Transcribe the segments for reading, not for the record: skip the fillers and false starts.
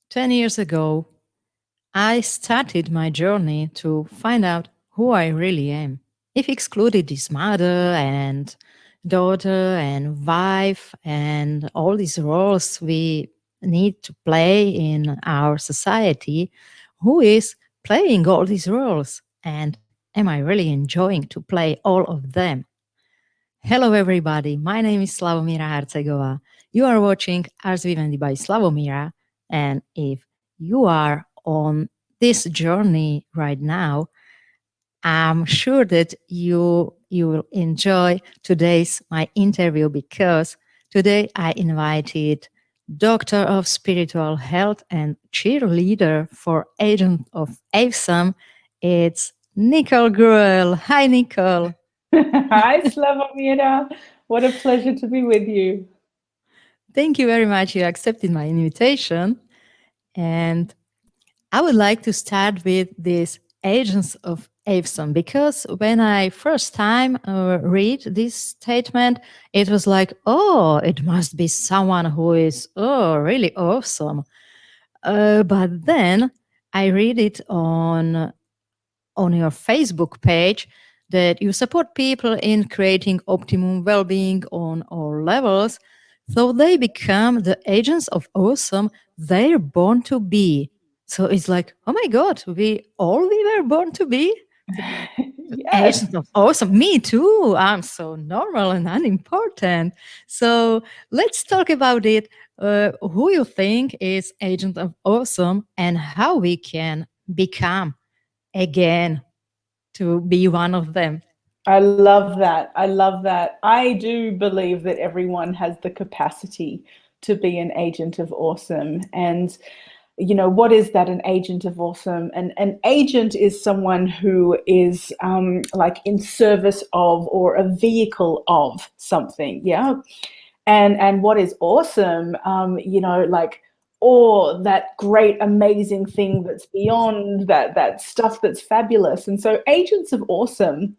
10 years ago, I started my journey to find out who I really am. If excluded this mother and daughter and wife and all these roles we need to play in our society, who is playing all these roles? And am I really enjoying to play all of them? Hello, everybody. My name is Slavomira Harcegova. You are watching Ars Vivendi by Slavomira. And if you are on this journey right now, I'm sure that you will enjoy today's my interview because today I invited Doctor of Spiritual Health and cheerleader for Agent of Awesome. It's Nicole Gruel. Hi, Nicole. Hi, Slavomira. What a pleasure to be with you. Thank you very much. You accepted my invitation. And I would like to start with these agents of awesome because when I first time read this statement, it was like, oh, it must be someone who is really awesome. But then I read it on your Facebook page that you support people in creating optimum well-being on all levels, so they become the agents of awesome they're born to be. So it's like, oh my God, we were born to be the Yes, agents of awesome. Me too. I'm so normal and unimportant. So let's talk about it. Who you think is agent of awesome and how we can become again to be one of them. I love that. I love that. I do believe that everyone has the capacity to be an agent of awesome. And, what is that, an agent of awesome? An agent is someone who is like in service of or a vehicle of something. Yeah. And what is awesome, like, or that great amazing thing that's beyond that stuff that's fabulous. And so agents of awesome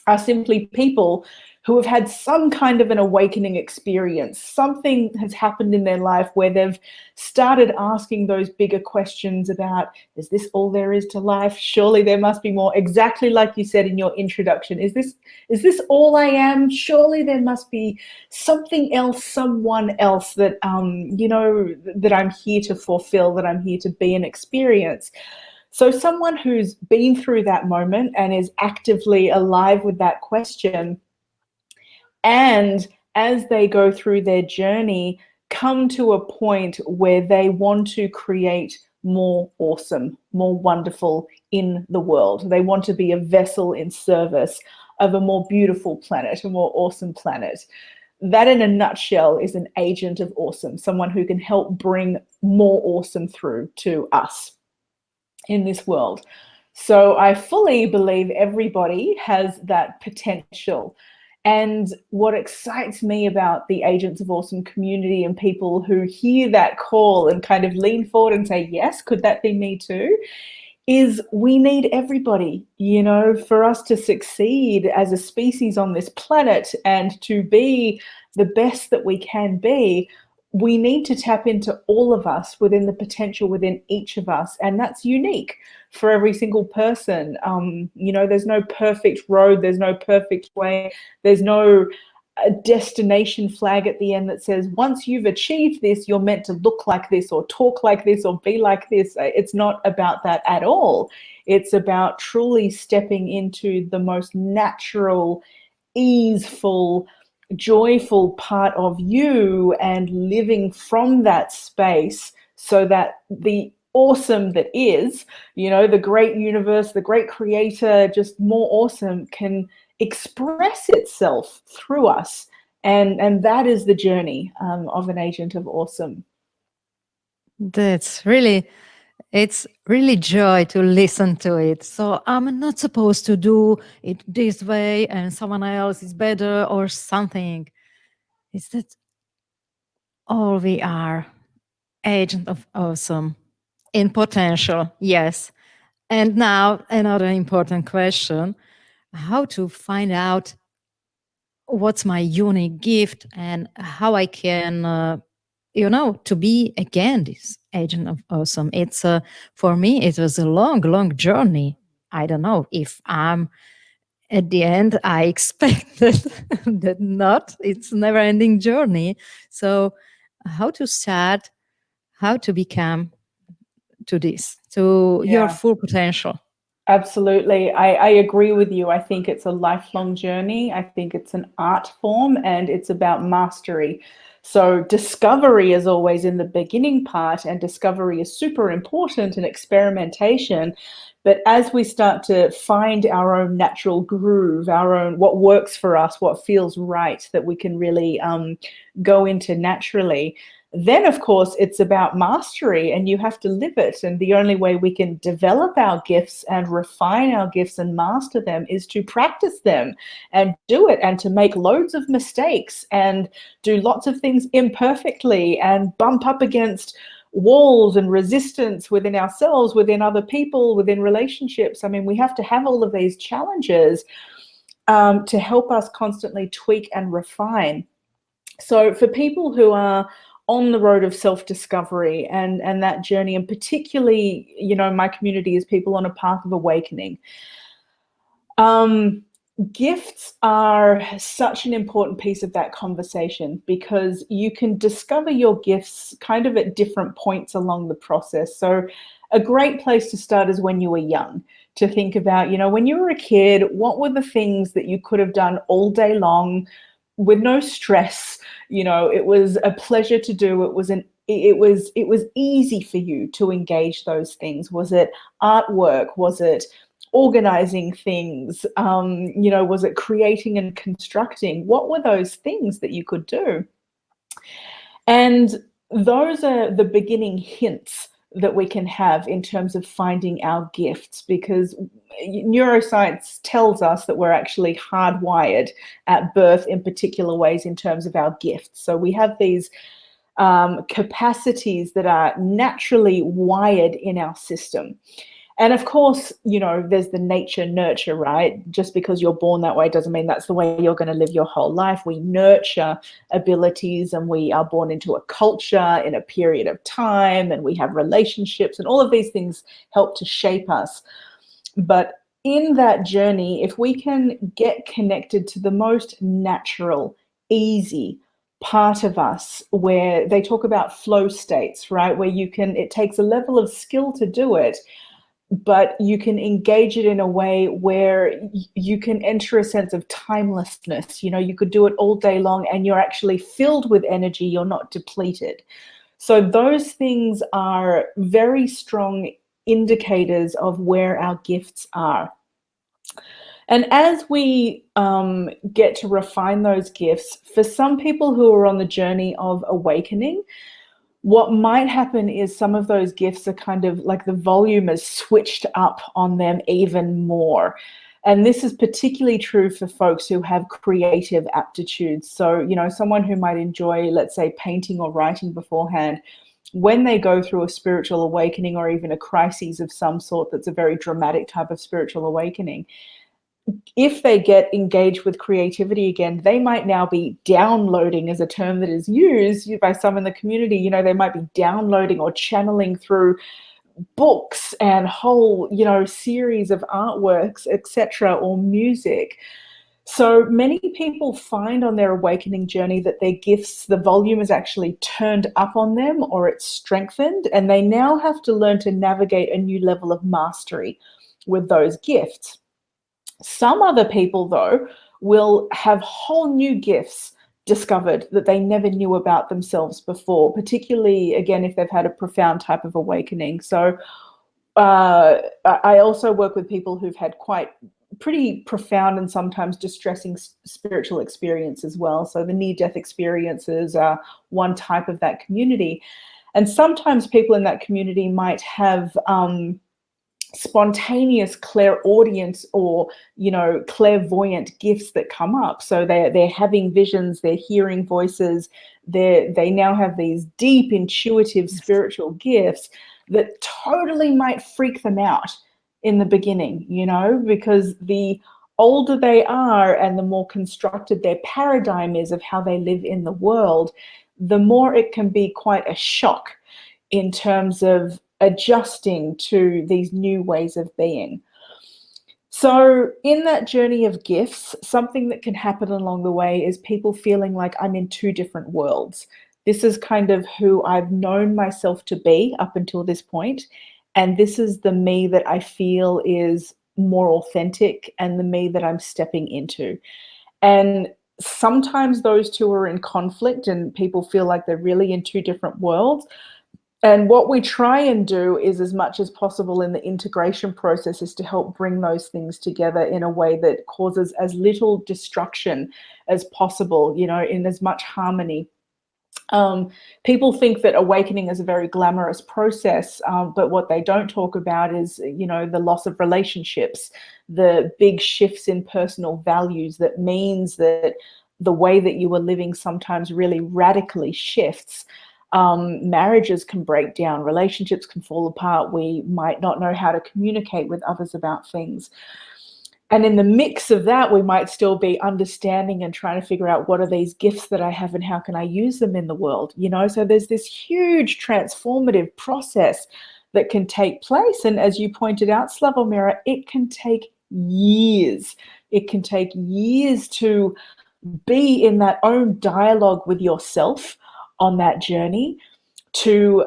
are simply people who have had some kind of an awakening experience. Something has happened in their life where they've started asking those bigger questions about, is this all there is to life? Surely there must be more. Exactly like you said in your introduction. Is this all I am? Surely there must be something else, someone else that that I'm here to fulfill, that I'm here to be and experience. So, someone who's been through that moment and is actively alive with that question, and as they go through their journey, come to a point where they want to create more awesome, more wonderful in the world. They want to be a vessel in service of a more beautiful planet, a more awesome planet. That, in a nutshell, is an agent of awesome, someone who can help bring more awesome through to us in this world. So I fully believe everybody has that potential. And what excites me about the Agents of Awesome community and people who hear that call and kind of lean forward and say, yes, could that be me too? Is we need everybody, for us to succeed as a species on this planet and to be the best that we can be. We need to tap into all of us within the potential within each of us, and that's unique for every single person. There's no perfect road, there's no perfect way, there's no a destination flag at the end that says once you've achieved this, you're meant to look like this or talk like this or be like this. It's not about that at all. It's about truly stepping into the most natural, easeful, joyful part of you and living from that space so that the awesome that is, the great universe, the great creator, just more awesome, can express itself through us. And that is the journey of an agent of awesome. That's really, it's really joy to listen to it. So I'm not supposed to do it this way and someone else is better or something. Is that all we are? Agent of awesome in potential, yes. And now another important question: how to find out what's my unique gift and how I can to be again this agent of awesome. It's for me, it was a long, long journey. I don't know if I'm at the end. I expected that not. It's never ending journey. So how to start, how to become to this, to your Yeah. full potential. Absolutely. I agree with you. I think it's a lifelong journey. I think it's an art form and it's about mastery. So, discovery is always in the beginning part, and discovery is super important and experimentation. But as we start to find our own natural groove, our own what works for us, what feels right, that we can really go into naturally, then of course it's about mastery, and you have to live it. And the only way we can develop our gifts and refine our gifts and master them is to practice them and do it, and to make loads of mistakes and do lots of things imperfectly and bump up against walls and resistance within ourselves, within other people, within relationships. I mean, we have to have all of these challenges to help us constantly tweak and refine. So for people who are on the road of self-discovery and that journey, and particularly, my community is people on a path of awakening, gifts are such an important piece of that conversation, because you can discover your gifts kind of at different points along the process. So a great place to start is when you were young, to think about, when you were a kid, what were the things that you could have done all day long with no stress? It was a pleasure to do. It was easy for you to engage those things. Was it artwork? Was it organizing things? Was it creating and constructing? What were those things that you could do? And those are the beginning hints that we can have in terms of finding our gifts, because neuroscience tells us that we're actually hardwired at birth in particular ways in terms of our gifts. So we have these capacities that are naturally wired in our system. And of course, there's the nature nurture, right? Just because you're born that way doesn't mean that's the way you're going to live your whole life. We nurture abilities, and we are born into a culture in a period of time, and we have relationships, and all of these things help to shape us. But in that journey, if we can get connected to the most natural, easy part of us, where they talk about flow states, right? Where it takes a level of skill to do it, but you can engage it in a way where you can enter a sense of timelessness. You could do it all day long and you're actually filled with energy, you're not depleted. So those things are very strong indicators of where our gifts are. And as we get to refine those gifts, for some people who are on the journey of awakening, what might happen is some of those gifts are kind of like the volume is switched up on them even more. And this is particularly true for folks who have creative aptitudes. So, someone who might enjoy, let's say, painting or writing beforehand, when they go through a spiritual awakening or even a crisis of some sort that's a very dramatic type of spiritual awakening, if they get engaged with creativity again, they might now be downloading, as a term that is used by some in the community. They might be downloading or channeling through books and whole, series of artworks, etc., or music. So many people find on their awakening journey that their gifts, the volume is actually turned up on them, or it's strengthened, and they now have to learn to navigate a new level of mastery with those gifts. Some other people, though, will have whole new gifts discovered that they never knew about themselves before, particularly, again, if they've had a profound type of awakening. So I also work with people who've had pretty profound and sometimes distressing spiritual experience as well. So the near-death experiences are one type of that community. And sometimes people in that community might have spontaneous clairaudient or clairvoyant gifts that come up. So they're having visions, they're hearing voices, they now have these deep intuitive spiritual gifts that totally might freak them out in the beginning, because the older they are and the more constructed their paradigm is of how they live in the world, the more it can be quite a shock in terms of adjusting to these new ways of being. So, in that journey of gifts, something that can happen along the way is people feeling like I'm in two different worlds. This is kind of who I've known myself to be up until this point, and this is the me that I feel is more authentic and the me that I'm stepping into. And sometimes those two are in conflict, and people feel like they're really in two different worlds. And what we try and do is, as much as possible in the integration process, is to help bring those things together in a way that causes as little destruction as possible, you know, in as much harmony. People think that awakening is a very glamorous process, but what they don't talk about is, you know, the loss of relationships, the big shifts in personal values. That means that the way that you are living sometimes really radically shifts. Marriages can break down, relationships can fall apart. We might not know how to communicate with others about things. And in the mix of that, we might still be understanding and trying to figure out, what are these gifts that I have and how can I use them in the world? You know, so there's this huge transformative process that can take place. And as you pointed out, Slavomira, it can take years. It can take years to be in that own dialogue with yourself on that journey. To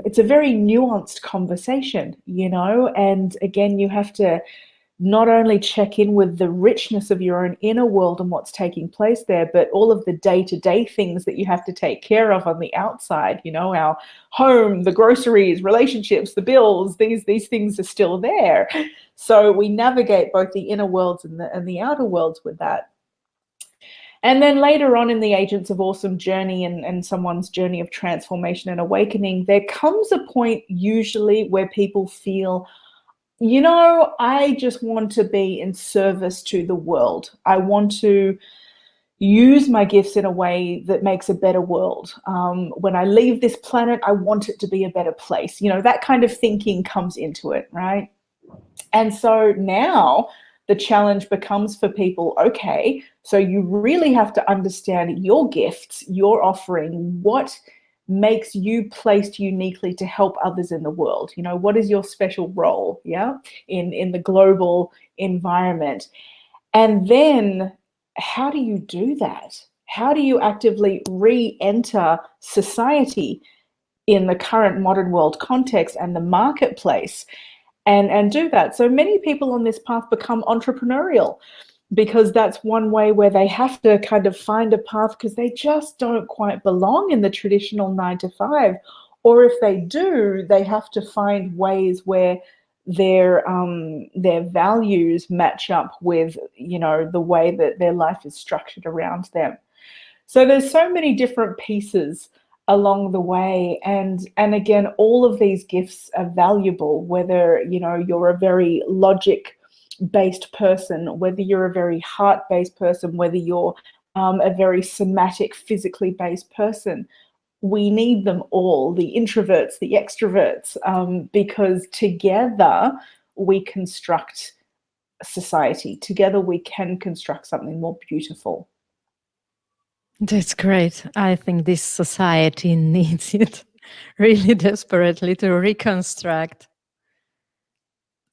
it's a very nuanced conversation, you know, and again, you have to not only check in with the richness of your own inner world and what's taking place there, but all of the day-to-day things that you have to take care of on the outside. You know, our home, the groceries, relationships, the bills, these things are still there. So we navigate both the inner worlds and the outer worlds with that. And then later on in the Agents of Awesome journey, and someone's journey of transformation and awakening, there comes a point usually where people feel, you know, I just want to be in service to the world. I want to use my gifts in a way that makes a better world. When I leave this planet, I want it to be a better place. You know, that kind of thinking comes into it, right? And so now the challenge becomes for people, okay, so you really have to understand your gifts, your offering, what makes you placed uniquely to help others in the world. You know, what is your special role, yeah, in the global environment? And then how do you do that? How do you actively re-enter society in the current modern world context and the marketplace, and do that? So many people on this path become entrepreneurial, because that's one way where they have to kind of find a path, because they just don't quite belong in the traditional 9 to 5. Or if they do, they have to find ways where their values match up with, you know, the way that their life is structured around them. So there's so many different pieces along the way, and again, all of these gifts are valuable, whether, you know, you're a very logic based person, whether you're a very heart based person, whether you're a very somatic, physically based person. We need them all, the introverts, the extroverts, because together we construct society. Together we can construct something more beautiful. That's great. I think this society needs it really desperately to reconstruct.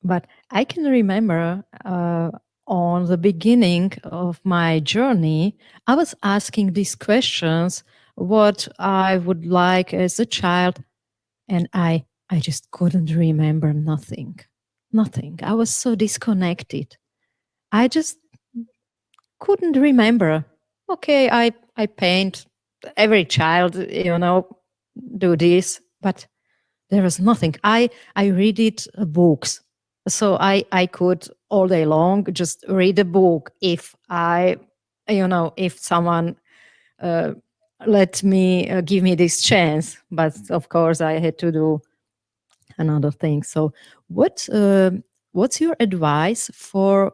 But I can remember on the beginning of my journey, I was asking these questions, what I would like as a child, and I just couldn't remember nothing. Nothing. I was so disconnected. I just couldn't remember. Okay, I paint. Every child, you know, do this, but there was nothing. I read it books, so I could all day long just read a book if I, you know, if someone uh, let me give me this chance. But of course, I had to do another thing. So, what's your advice for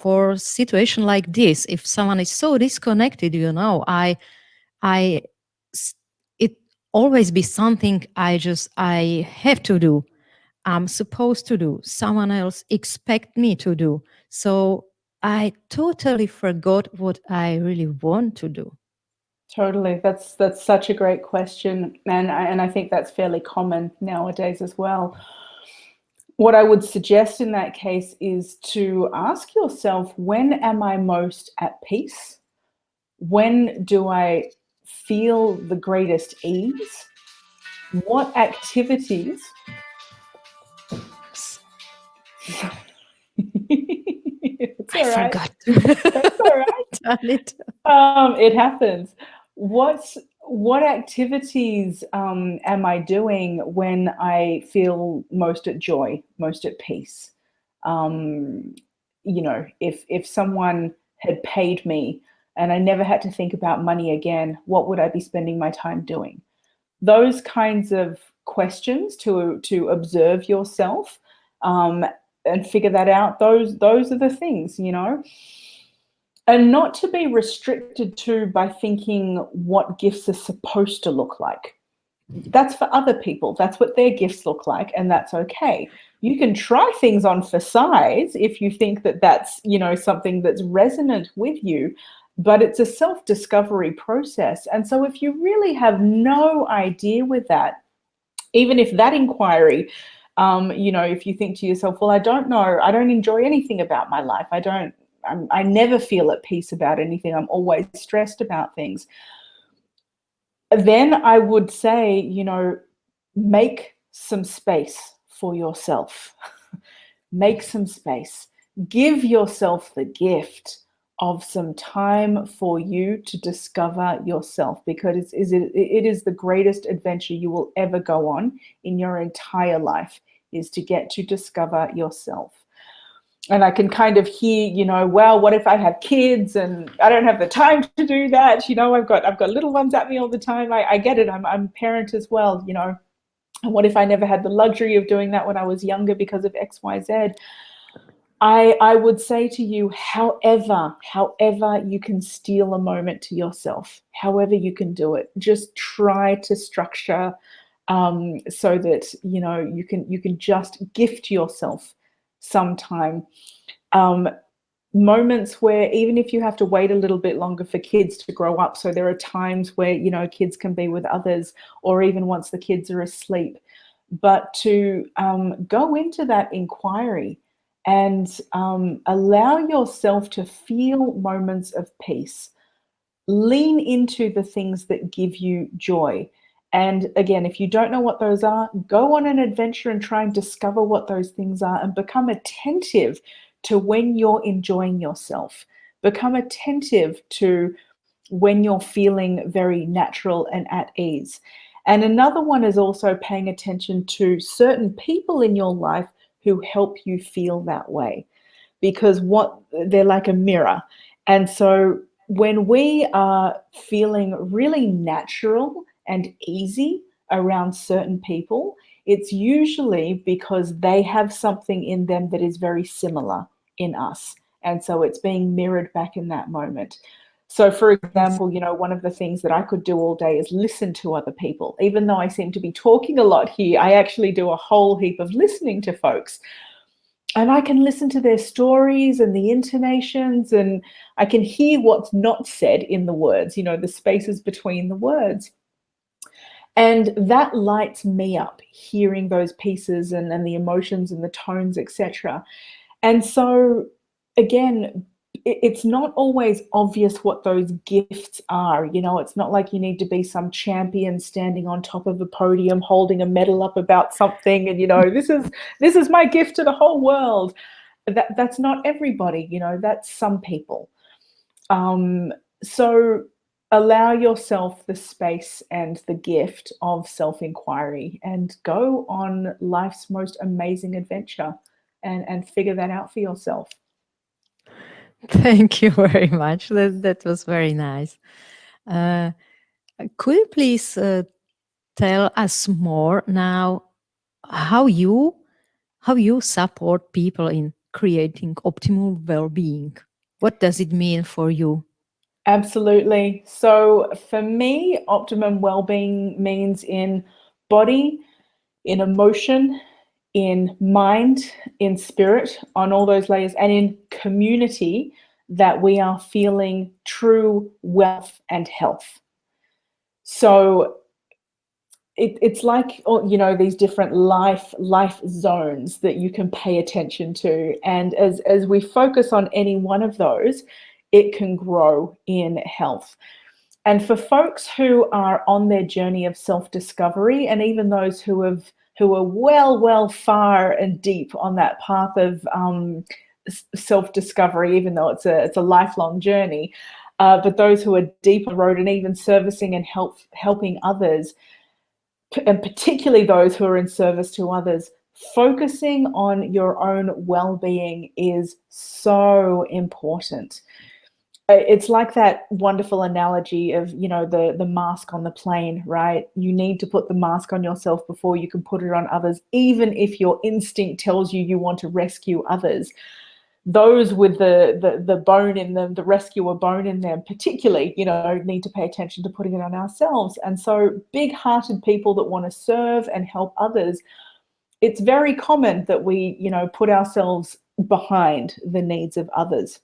a situation like this? If someone is so disconnected, you know, I it always be something I have to do. I'm supposed to do. Someone else expect me to do. So I totally forgot what I really want to do. Totally. That's such a great question, and I think that's fairly common nowadays as well. What I would suggest in that case is to ask yourself, when am I most at peace? When do I feel the greatest ease? What activities Oops, it's I all right. forgot That's all right. to turn it. It happens. What activities am I doing when I feel most at joy, most at peace? Um, if someone had paid me and I never had to think about money again, what would I be spending my time doing? Those kinds of questions to observe yourself, um, and figure that out. Those are the things, and not to be restricted to by thinking what gifts are supposed to look like. That's for other people. That's what their gifts look like, and that's okay. You can try things on for size if you think that that's, something that's resonant with you, but it's a self-discovery process. And so if you really have no idea with that, even if that inquiry, if you think to yourself, well, I don't know, I don't enjoy anything about my life, I never feel at peace about anything, I'm always stressed about things, then I would say, make some space for yourself. Make some space. Give yourself the gift of some time for you to discover yourself, because it is the greatest adventure you will ever go on in your entire life, is to get to discover yourself. And I can kind of hear, well, what if I have kids and I don't have the time to do that? I've got little ones at me all the time. I get it. I'm a parent as well, And what if I never had the luxury of doing that when I was younger because of X, Y, Z? I would say to you, however you can steal a moment to yourself, however you can do it, just try to structure, so that you can just gift yourself some time. Um, Moments where, even if you have to wait a little bit longer for kids to grow up, so there are times where kids can be with others, or even once the kids are asleep, but to go into that inquiry and allow yourself to feel moments of peace. Lean into the things that give you joy. And again, if you don't know what those are, go on an adventure and try and discover what those things are, and become attentive to when you're enjoying yourself. Become attentive to when you're feeling very natural and at ease. And another one is also paying attention to certain people in your life who help you feel that way, because they're like a mirror. And so when we are feeling really natural and easy around certain people, it's usually because they have something in them that is very similar in us. And so it's being mirrored back in that moment. So, for Yes. example, one of the things that I could do all day is listen to other people. Even though I seem to be talking a lot here, I actually do a whole heap of listening to folks, and I can listen to their stories and the intonations, and I can hear what's not said in the words, the spaces between the words. And that lights me up, hearing those pieces and the emotions and the tones, etc. And so, again, it's not always obvious what those gifts are. It's not like you need to be some champion standing on top of a podium holding a medal up about something and, this is my gift to the whole world. That's not everybody, that's some people. So allow yourself the space and the gift of self-inquiry, and go on life's most amazing adventure, and figure that out for yourself. Thank you very much. That was very nice. Uh, could you please tell us more now how you how you support people in creating optimal well-being? What does it mean for you? Absolutely. So for me, optimum well-being means in body, in emotion, in mind, in spirit, on all those layers, and in community, that we are feeling true wealth and health. So it's like, these different life zones that you can pay attention to, and as we focus on any one of those, it can grow in health. And for folks who are on their journey of self-discovery, and even those who are well far and deep on that path of self-discovery, even though it's a lifelong journey, but those who are deep on the road and even servicing and helping others, and particularly those who are in service to others, focusing on your own well-being is so important. It's like that wonderful analogy of, the mask on the plane, right? You need to put the mask on yourself before you can put it on others, even if your instinct tells you you want to rescue others. Those with the bone in them, the rescuer bone in them, particularly, need to pay attention to putting it on ourselves. And so big-hearted people that want to serve and help others, it's very common that we, put ourselves behind the needs of others.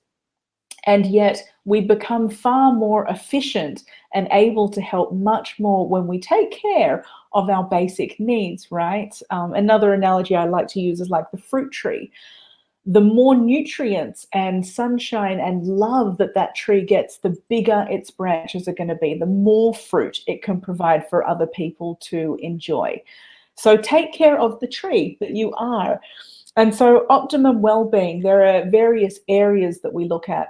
And yet we become far more efficient and able to help much more when we take care of our basic needs, right? Another analogy I like to use is like the fruit tree. The more nutrients and sunshine and love that tree gets, the bigger its branches are going to be, the more fruit it can provide for other people to enjoy. So take care of the tree that you are. And so optimum well-being, there are various areas that we look at.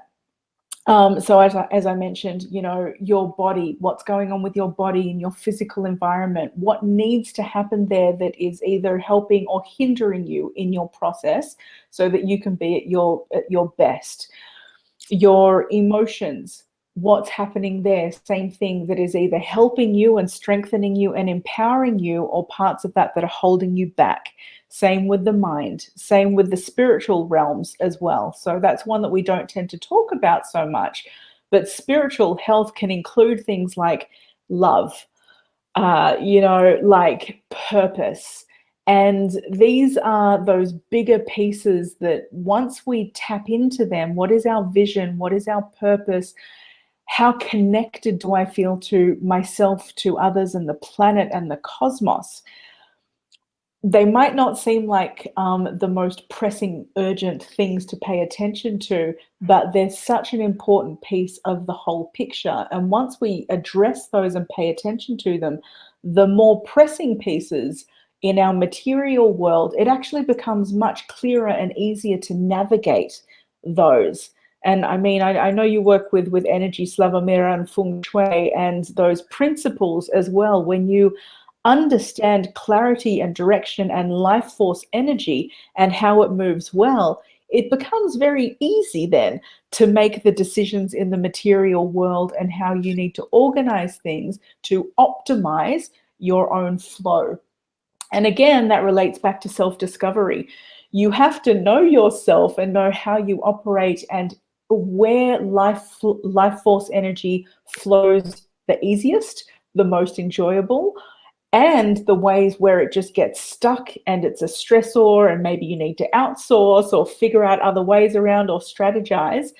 So as I mentioned, your body, what's going on with your body and your physical environment, what needs to happen there that is either helping or hindering you in your process so that you can be at your best. Your emotions, what's happening there, same thing, that is either helping you and strengthening you and empowering you, or parts of that are holding you back. Same with the mind, same with the spiritual realms as well. So that's one that we don't tend to talk about so much. But spiritual health can include things like love, like purpose. And these are those bigger pieces that once we tap into them, what is our vision? What is our purpose? How connected do I feel to myself, to others, and the planet and the cosmos? They might not seem like the most pressing, urgent things to pay attention to, but they're such an important piece of the whole picture. And once we address those and pay attention to them, the more pressing pieces in our material world, it actually becomes much clearer and easier to navigate those. And I mean, I know you work with energy, Slavomira, and feng shui, and those principles as well. When you understand clarity and direction and life force energy and how it moves well, it becomes very easy then to make the decisions in the material world and how you need to organize things to optimize your own flow. And again, that relates back to self-discovery. You have to know yourself and know how you operate and where life force energy flows the easiest, the most enjoyable, and the ways where it just gets stuck and it's a stressor and maybe you need to outsource or figure out other ways around or strategize.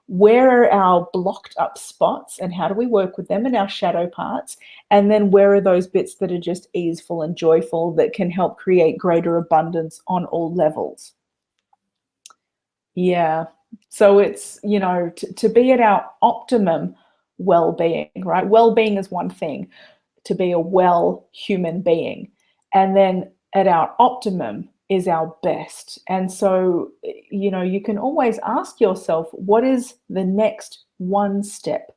Where are our blocked up spots and how do we work with them in our shadow parts? And then where are those bits that are just easeful and joyful that can help create greater abundance on all levels? Yeah. So it's, to be at our optimum well-being, right? Well-being is one thing, to be a well human being. And then at our optimum is our best. And so, you can always ask yourself, what is the next one step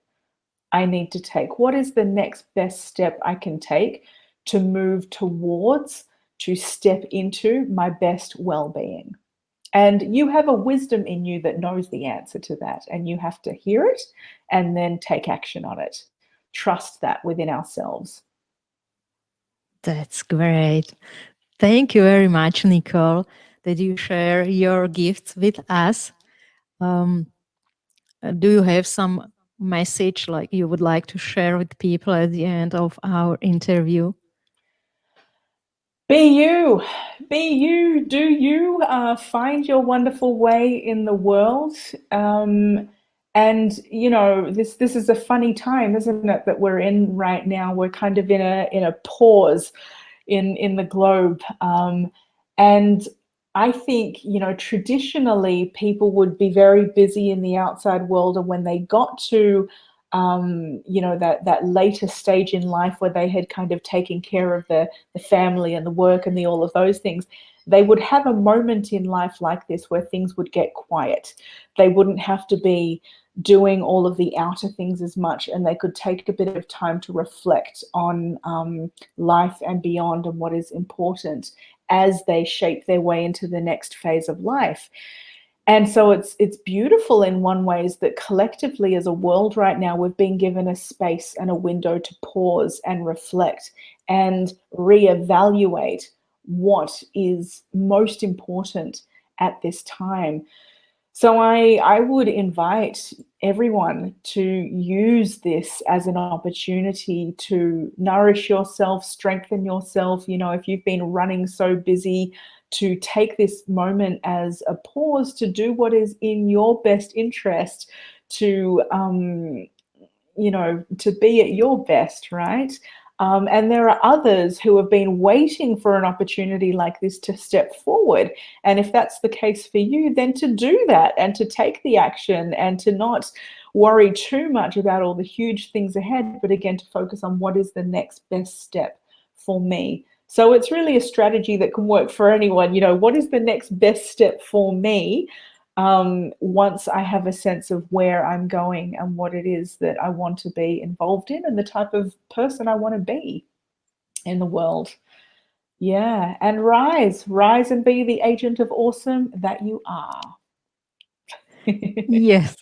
I need to take? What is the next best step I can take to move towards, to step into my best well-being? And you have a wisdom in you that knows the answer to that, and you have to hear it and then take action on it. Trust that within ourselves. That's great. Thank you very much, Nicole, that you share your gifts with us. Um, do you have some message like you would like to share with people at the end of our interview? Be you, do you, find your wonderful way in the world. And this is a funny time, isn't it, that we're in right now. We're kind of in a pause in the globe. And I think, traditionally people would be very busy in the outside world, and when they got to that later stage in life where they had kind of taken care of the family and the work and the all of those things, they would have a moment in life like this where things would get quiet. They wouldn't have to be doing all of the outer things as much, and they could take a bit of time to reflect on life and beyond, and what is important as they shape their way into the next phase of life. And so it's beautiful in one ways that collectively as a world right now, we've been given a space and a window to pause and reflect and reevaluate what is most important at this time. So I would invite everyone to use this as an opportunity to nourish yourself, strengthen yourself. If you've been running so busy, to take this moment as a pause to do what is in your best interest, to to be at your best, right? And there are others who have been waiting for an opportunity like this to step forward. And if that's the case for you, then to do that and to take the action and to not worry too much about all the huge things ahead, but again, to focus on what is the next best step for me. So it's really a strategy that can work for anyone. What is the next best step for me? Once I have a sense of where I'm going and what it is that I want to be involved in and the type of person I want to be in the world. Yeah, and rise and be the agent of awesome that you are. Yes.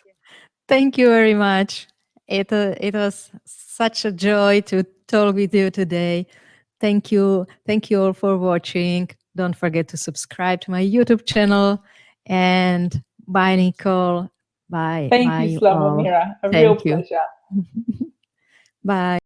Thank you very much. It was such a joy to talk with you today. Thank you. Thank you all for watching. Don't forget to subscribe to my YouTube channel. And bye, Nicole. Bye. Thank Bye, you, you all. Slavomira. A real Thank you. pleasure. Bye.